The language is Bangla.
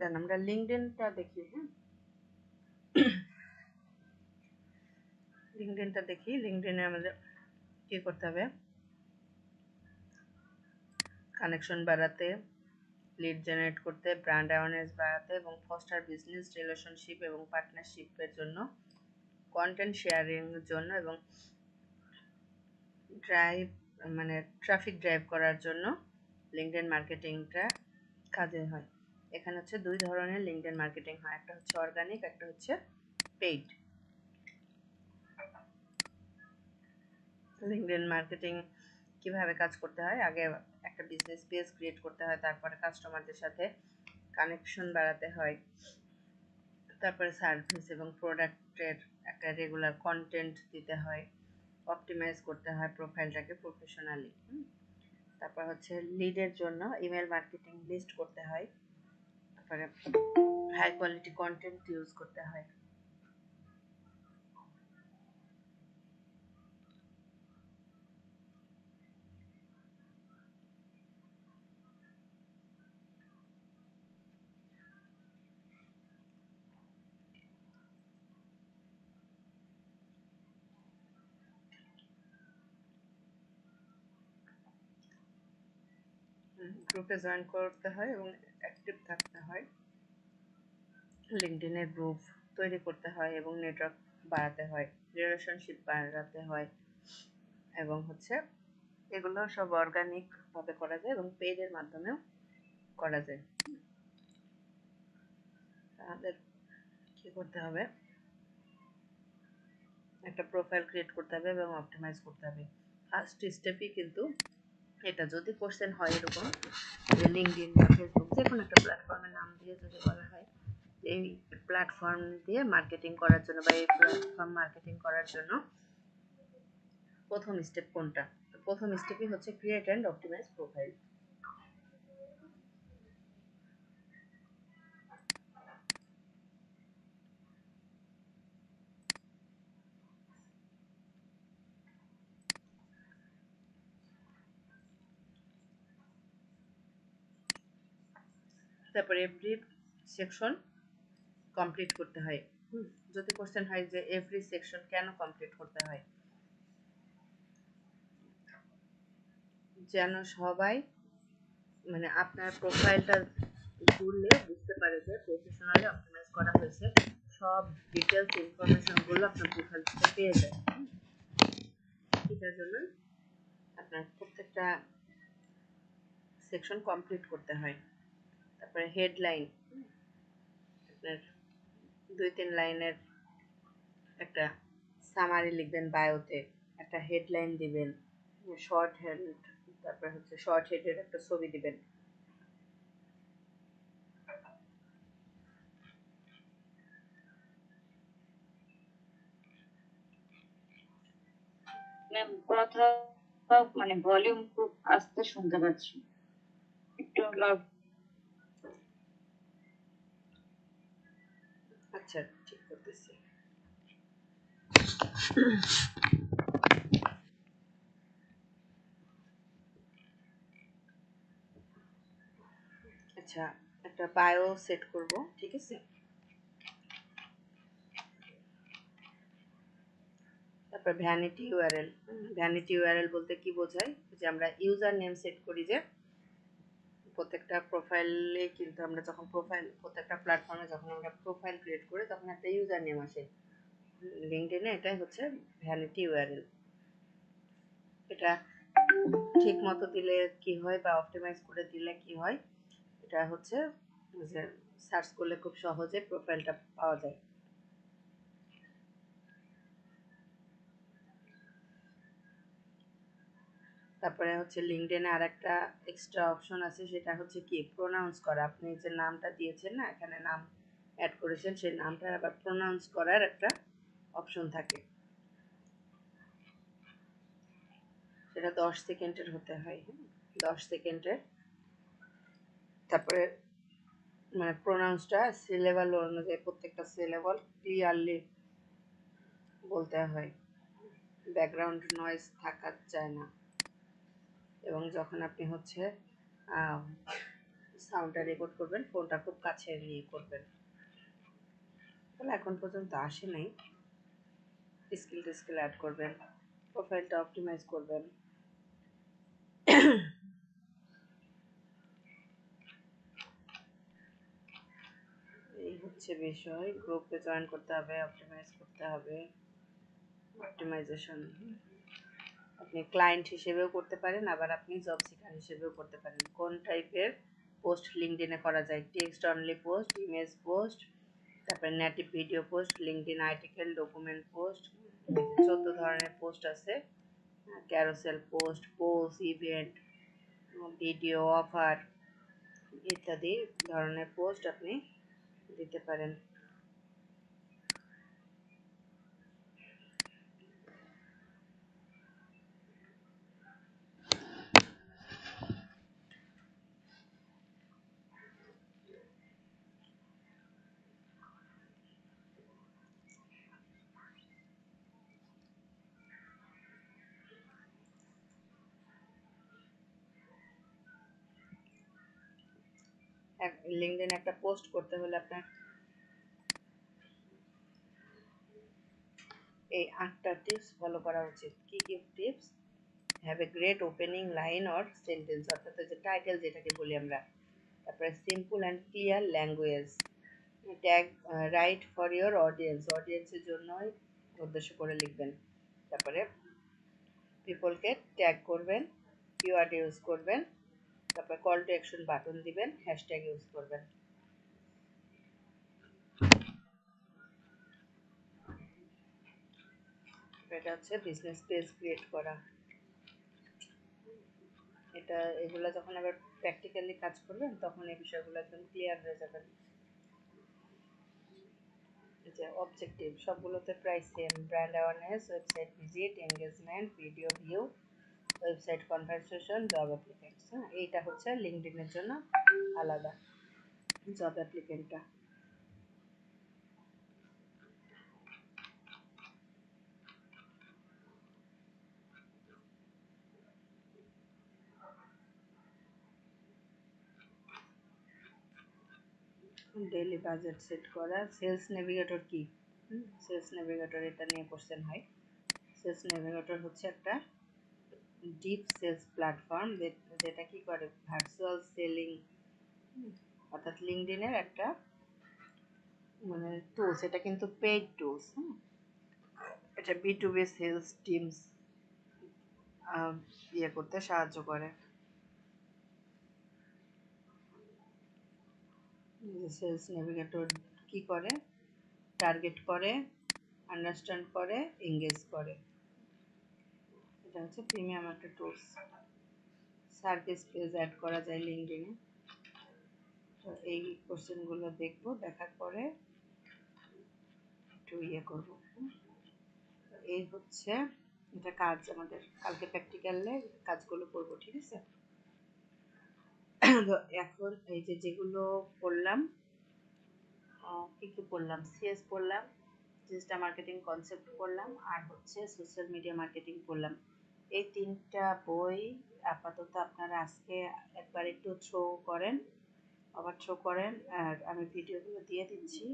দেন আমরা লিঙ্কডইনটা দেখি। হ্যাঁ, লিঙ্কডইনটা দেখি। লিঙ্কডইনে আমাদের কি করতে হবে, কানেকশন বাড়াতে, লিড জেনারেট করতে, ব্র্যান্ড অ্যাওয়ারনেস বাড়াতে এবং ফস্টার বিজনেস রিলেশনশিপ এবং পার্টনারশিপের জন্য, কন্টেন্ট শেয়ারিং এর জন্য এবং ড্রাইভ মানে ট্রাফিক ড্রাইভ করার জন্য লিঙ্কডইন মার্কেটিংটা কাজে হয়। এখানে হচ্ছে দুই ধরনের লিঙ্কডইন মার্কেটিং হয়, একটা হচ্ছে অর্গানিক, একটা হচ্ছে পেইড। লিঙ্কডইন মার্কেটিং কিভাবে কাজ করতে হয়, আগে একটা বিজনেস পেজ ক্রিয়েট করতে হয়, তারপরে কাস্টমারদের সাথে কানেকশন বাড়াতে হয়, তারপরে সার্ভিস এবং প্রোডাক্টের একটা রেগুলার কন্টেন্ট দিতে হয়, অপটিমাইজ করতে হয় প্রোফাইলটাকে প্রফেশনালি। তারপর হচ্ছে লিডের জন্য ইমেল মার্কেটিং লিস্ট করতে হয়, তারপরে হাই কোয়ালিটি কন্টেন্ট ইউজ করতে হয়। গ্রুপে জয়েন করতে হয় এবং অ্যাক্টিভ থাকতে হয়, লিঙ্কডইনের গ্রুপ তৈরি করতে হয় এবং নেটওয়ার্ক বাড়াতে হয়, রিলেশনশিপ বাড়াতে হয়, এবং হচ্ছে এগুলো সব অর্গানিক ভাবে করা যায় এবং পেজের মাধ্যমেও করা যায়। আমাদের কি করতে হবে, একটা প্রোফাইল ক্রিয়েট করতে হবে এবং অপটিমাইজ করতে হবে। ফার্স্ট স্টেপই কিন্তু এটা। যদি কোশ্চেন হয় এরকম যে লিঙ্কডইন বা ফেসবুক যে কোনো একটা প্ল্যাটফর্মের নাম দিয়ে যদি বলা হয় এই প্ল্যাটফর্ম দিয়ে মার্কেটিং করার জন্য বা এই প্ল্যাটফর্ম মার্কেটিং করার জন্য প্রথম স্টেপ কোনটা, প্রথম স্টেপই হচ্ছে ক্রিয়েট অ্যান্ড অপটিমাইজ প্রোফাইল। তারপরে এভরি সেকশন কমপ্লিট করতে হয়। যদি কোশ্চেন হয় যে এভরি সেকশন কেন কমপ্লিট করতে হয়, যেন সবাই মানে আপনার প্রোফাইলটা ঘুরলে বুঝতে পারে যে প্রফেশনালি অপটিমাইজ করা হয়েছে, সব ডিটেলস ইনফরমেশনগুলো আপনার প্রোফাইল থেকে পেয়ে যায়। এটার জন্য আপনার প্রত্যেকটা সেকশন কমপ্লিট করতে হয়। তারপরে হেডলাইন, আপনার 2-3 লাইনের একটা সামারি লিখবেন, বায়োতে একটা হেডলাইন দিবেন, শর্ট হেড, তারপরে হচ্ছে শর্ট হেডের একটা ছবি দিবেন। ম্যাম কথা মানে ভলিউম খুব আস্তে শুনতে পাচ্ছি, একটু লাউড। আচ্ছা, ঠিক করতেছি। আচ্ছা, একটা বায়ো সেট করব, ঠিক আছে। তারপর ভ্যানিটি ইউআরএল। ভ্যানিটি ইউআরএল বলতে কি বোঝায়, যে আমরা ইউজার নেম সেট করি, যে প্রত্যেকটা প্রোফাইলে কিন্তু আমরা যখন প্রোফাইল প্রত্যেকটা প্ল্যাটফর্মে যখন আমরা প্রোফাইল ক্রিয়েট করি তখন একটা ইউজার নেম আসে। লিঙ্কডইনে এটাই হচ্ছে ভ্যানিটি ইউআরএল। এটা ঠিক মতো দিলে কি হয় বা অপটিমাইজ করে দিলে কি হয়, এটা হচ্ছে যে সার্চ করলে খুব সহজে প্রোফাইলটা পাওয়া যায়। তারপরে হচ্ছে লিঙ্কডইনে আর একটা এক্সট্রা অপশন আছে, সেটা হচ্ছে কি প্রোনাউন্স করা। আপনি যে নামটা দিয়েছেন না, এখানে নাম অ্যাড করেছেন, সেই নামটা আবার প্রোনাউন্স করার একটা অপশন থাকে, সেটা 10 সেকেন্ডের হতে হয়। 10 সেকেন্ডের। তারপরে মানে প্রোনাউন্সটা সিলেবল অনুযায়ী প্রত্যেকটা সিলেবল ক্লিয়ারলি বলতে হয়, ব্যাকগ্রাউন্ড নয়েজ থাকা যায় না। এবং যখন আপনি হচ্ছে সাউন্ডটা রেকর্ড করবেন, ফোনটা খুব কাছে নিয়ে করবেন। তাহলে এখন পর্যন্ত আসে নাই। স্কিল অ্যাড করবেন, প্রোফাইলটা অপটিমাইজ করবেন। এই হচ্ছে বিষয়। গ্রুপে জয়েন করতে হবে, অপটিমাইজ করতে হবে। অপটিমাইজেশন আপনি ক্লায়েন্ট হিসেবেও করতে পারেন, আবার আপনি জব সিকার হিসেবেও করতে পারেন। কোন টাইপের পোস্ট লিঙ্কডইনে করা যায়? Text only post, image post, তারপরে native video post, LinkedIn article, document post, 14 ধরনের পোস্ট আছে। Carousel post, post, event, video, offer ইত্যাদি ধরনের পোস্ট আপনি দিতে পারেন। লিঙ্কডইন একটা পোস্ট করতে হলে আপনার এই 8টা টিপস ফলো করা উচিত। কি কি tips? Have a great opening line or sentence, অর্থাৎ যে টাইটেল যেটাকে বলি আমরা। তারপরে simple and clear language. Tag right for your audience, অডিয়েন্সের জন্যই উদ্দেশ্য করে লিখবেন। তারপরে পিপলকে ট্যাগ করবেন, কিওয়ার্ড ইউজ করবেন। তারপরে কল টু অ্যাকশন বাটন দিবেন, হ্যাশট্যাগ ইউজ করবেন। এটা হচ্ছে বিজনেস পেজ ক্রিয়েট করা। এগুলো যখন আবার প্র্যাকটিক্যালি কাজ করবেন তখন এই বিষয়গুলো একদম ক্লিয়ার হয়ে যাবে। যে অবজেক্টিভ সবগুলোতে প্রায় same. Brand awareness, website visit, engagement, video view, website conversation, job applicants. হ্যাঁ, এইটা হচ্ছে লিঙ্কডইনের জন্য আলাদা, জব অ্যাপ্লিকেন্টটা। ডেইলি বাজেট সেট করা। সেলস নেভিগেটর কি? সেলস নেভিগেটর এটা নিয়ে কোশ্চেন হয়। সেলস নেভিগেটর হচ্ছে একটা ডিপ সেলস প্ল্যাটফর্ম যেটা কি করে ভার্চুয়াল সেলিং, অর্থাৎ লিঙ্কডইনের একটা মানে টুলস। এটা কিন্তু পেইড টুলস। এটা B2B সেলস টিমস ইয়ে করতে সাহায্য করে। সেলস নেভিগেটর কি করে? টার্গেট করে, আন্ডারস্ট্যান্ড করে, এঙ্গেজ করে। এটা হচ্ছে প্রিমিয়াম একটা টুলস। সার্ভিস পেজ অ্যাড করা যায় লিঙ্কডইনে। তো এই কোশ্চেনগুলো দেখবো, দেখার পরে একটু ইয়ে করবো। এই হচ্ছে এটা কাজ আমাদের, কালকে প্র্যাকটিক্যালে কাজগুলো করবো, ঠিক আছে? তো এখন এই যে যেগুলো পড়লাম, কি কি পড়লাম? সিএস পড়লাম, ডিজিটাল মার্কেটিং কনসেপ্ট পড়লাম, আর হচ্ছে সোশ্যাল মিডিয়া মার্কেটিং পড়লাম। এই 3টা বই আপাতত আপনারা আজকে একবার একটু থ্রো করেন, আবার থ্রো করেন, আর আমি ভিডিওগুলো দিয়ে দিচ্ছি।